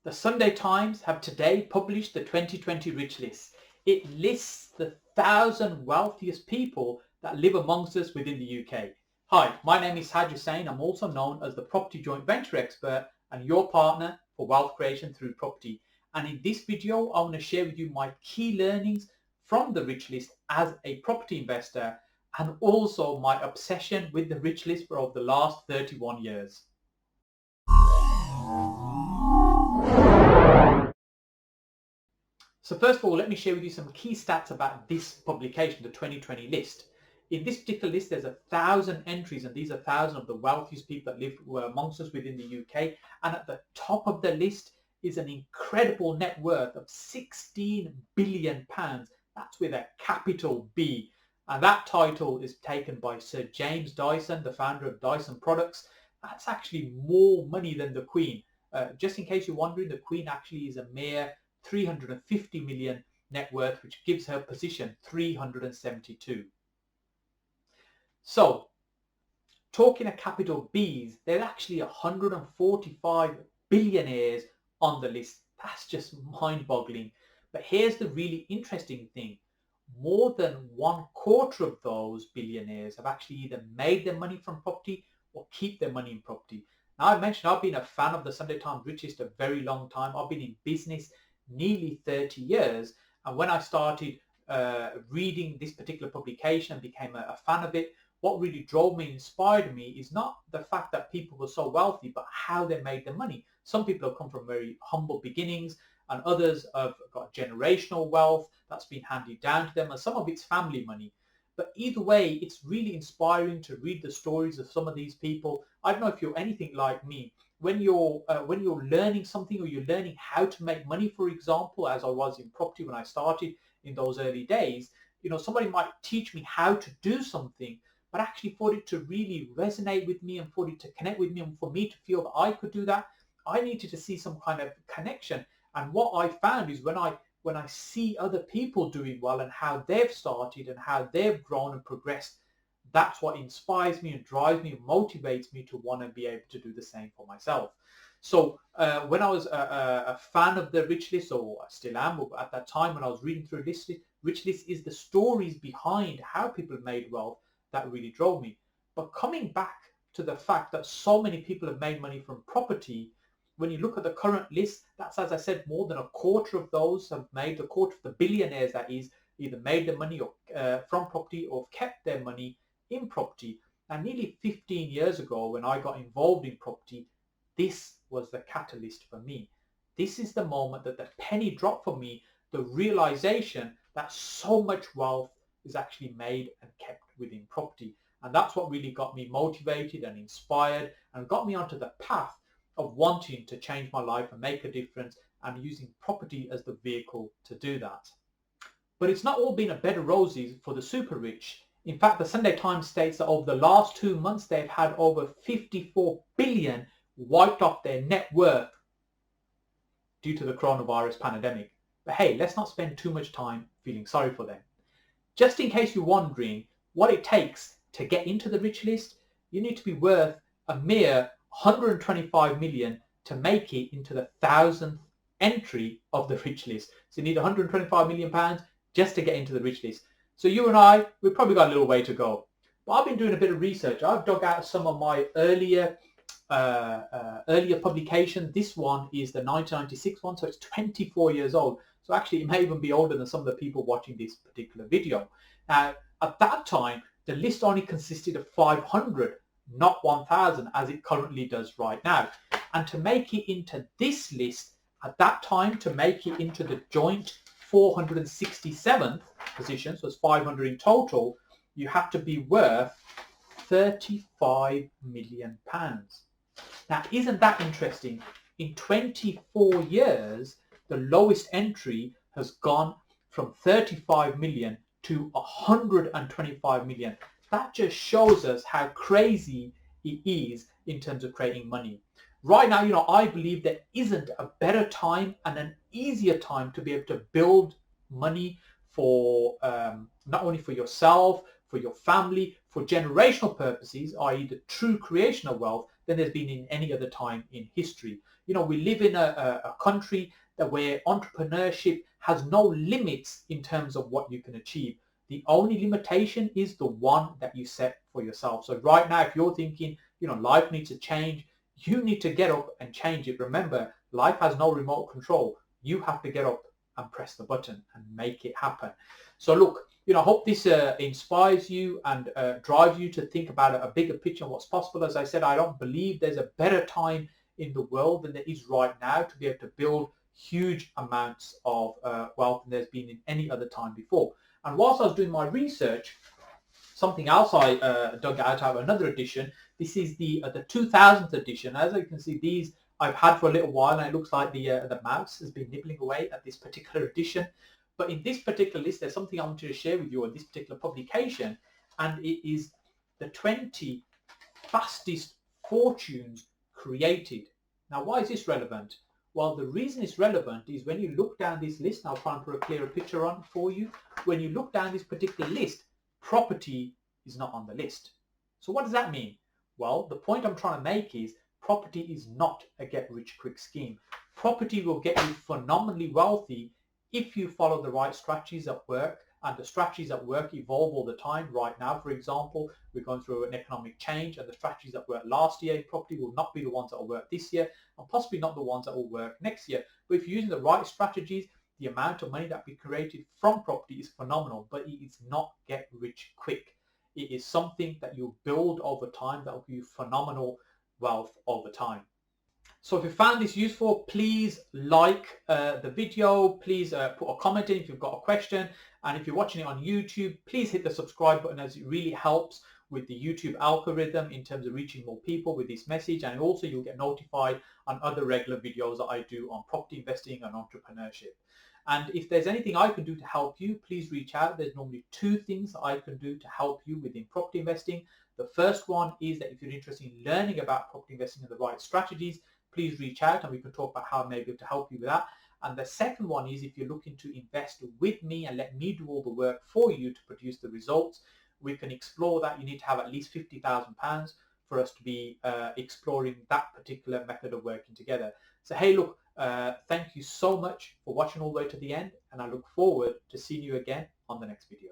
The Sunday Times have today published the 2020 Rich List. It lists the 1,000 wealthiest people that live amongst us within the UK. Hi, my name is Hussain. I'm also known as the Property Joint Venture Expert and your partner for wealth creation through property. And in this video, I want to share with you my key learnings from the Rich List as a property investor and also my obsession with the Rich List for over the last 31 years. So first of all, let me share with you some key stats about this publication, the 2020 list. In this particular list, there's 1,000 entries, and these are 1,000 of the wealthiest people that live amongst us within the UK. And at the top of the list is an incredible net worth of £16 billion. That's with a capital B. And that title is taken by Sir James Dyson, the founder of Dyson Products. That's actually more money than the Queen. Just in case you're wondering, the Queen actually is a mere 350 million net worth, which gives her position 372. So, talking of capital B's, there's actually 145 billionaires on the list. That's just mind-boggling. But here's the really interesting thing. More than 1/4 of those billionaires have actually either made their money from property or keep their money in property. Now, I mentioned I've been a fan of the Sunday Times Rich List a very long time. I've been in business nearly 30 years, and when I started reading this particular publication and became a fan of it, what really drove me, inspired me, is not the fact that people were so wealthy, but how they made their money. Some people have come from very humble beginnings, and others have got generational wealth that's been handed down to them, and some of it's family money. But either way, it's really inspiring to read the stories of some of these people. I don't know if you're anything like me. When you're learning something, or you're learning how to make money, for example, as I was in property when I started in those early days, somebody might teach me how to do something, but actually for it to really resonate with me and for it to connect with me and for me to feel that I could do that, I needed to see some kind of connection. And what I found is when I see other people doing well and how they've started and how they've grown and progressed, that's what inspires me and drives me and motivates me to want to be able to do the same for myself. So when I was a fan of the Rich List, or I still am, but at that time when I was reading through Rich List is the stories behind how people made wealth that really drove me. But coming back to the fact that so many people have made money from property, when you look at the current list, that's, as I said, more than 1/4 of those have made, 1/4 of the billionaires, that is, either made their money from property or kept their money in property. And nearly 15 years ago, when I got involved in property, this was the catalyst for me. This is the moment that the penny dropped for me, the realization that so much wealth is actually made and kept within property. And that's what really got me motivated and inspired and got me onto the path of wanting to change my life and make a difference, and using property as the vehicle to do that. But it's not all been a bed of roses for the super rich. In fact, the Sunday Times states that over the last 2 months, they've had over 54 billion wiped off their net worth due to the coronavirus pandemic. But hey, let's not spend too much time feeling sorry for them. Just in case you're wondering what it takes to get into the Rich List, you need to be worth a mere 125 million to make it into the 1,000th entry of the Rich List. So you need 125 million pounds just to get into the Rich List. So you and I, we've probably got a little way to go. But I've been doing a bit of research. I've dug out some of my earlier publication. This one is the 1996 one, so it's 24 years old. So actually it may even be older than some of the people watching this particular video. Now, at that time, the list only consisted of 500, not 1,000, as it currently does right now. And to make it into this list, at that time, to make it into the joint 467th position, so it's 500 in total, you have to be worth 35 million pounds. Now, isn't that interesting? In 24 years, the lowest entry has gone from 35 million to 125 million. That just shows us how crazy it is in terms of creating money. Right now, I believe there isn't a better time and an easier time to be able to build money for not only for yourself, for your family, for generational purposes, i.e. the true creation of wealth, than there's been in any other time in history. We live in a country where entrepreneurship has no limits in terms of what you can achieve. The only limitation is the one that you set for yourself. So right now, if you're thinking, life needs to change, you need to get up and change it. Remember, life has no remote control. You have to get up and press the button and make it happen. So look, I hope this inspires you and drives you to think about a bigger picture of what's possible. As I said, I don't believe there's a better time in the world than there is right now to be able to build huge amounts of wealth than there's been in any other time before. And whilst I was doing my research, something else I dug out of another edition. This is the 2000th edition. As you can see, these I've had for a little while, and it looks like the mouse has been nibbling away at this particular edition. But in this particular list, there's something I wanted to share with you on this particular publication, and it is the 20 fastest fortunes created. Now, why is this relevant? Well, the reason it's relevant is when you look down this list, and I'll try and put a clearer picture on for you. When you look down this particular list, property is not on the list. So what does that mean? Well, the point I'm trying to make is property is not a get-rich-quick scheme. Property will get you phenomenally wealthy if you follow the right strategies at work, and the strategies at work evolve all the time. Right now, for example, we're going through an economic change, and the strategies that worked last year in property will not be the ones that will work this year, and possibly not the ones that will work next year. But if you're using the right strategies, the amount of money that we created from property is phenomenal, but it is not get rich quick. It is something that you build over time that will give you phenomenal wealth over time. So if you found this useful, please like the video, please put a comment in if you've got a question, and if you're watching it on YouTube, please hit the subscribe button, as it really helps with the YouTube algorithm in terms of reaching more people with this message. And also you'll get notified on other regular videos that I do on property investing and entrepreneurship. And if there's anything I can do to help you, please reach out. There's normally two things that I can do to help you within property investing. The first one is that if you're interested in learning about property investing and the right strategies, please reach out and we can talk about how I may be able to help you with that. And the second one is if you're looking to invest with me and let me do all the work for you to produce the results, we can explore that. You need to have at least £50,000 for us to be exploring that particular method of working together. So hey, look, thank you so much for watching all the way to the end, and I look forward to seeing you again on the next video.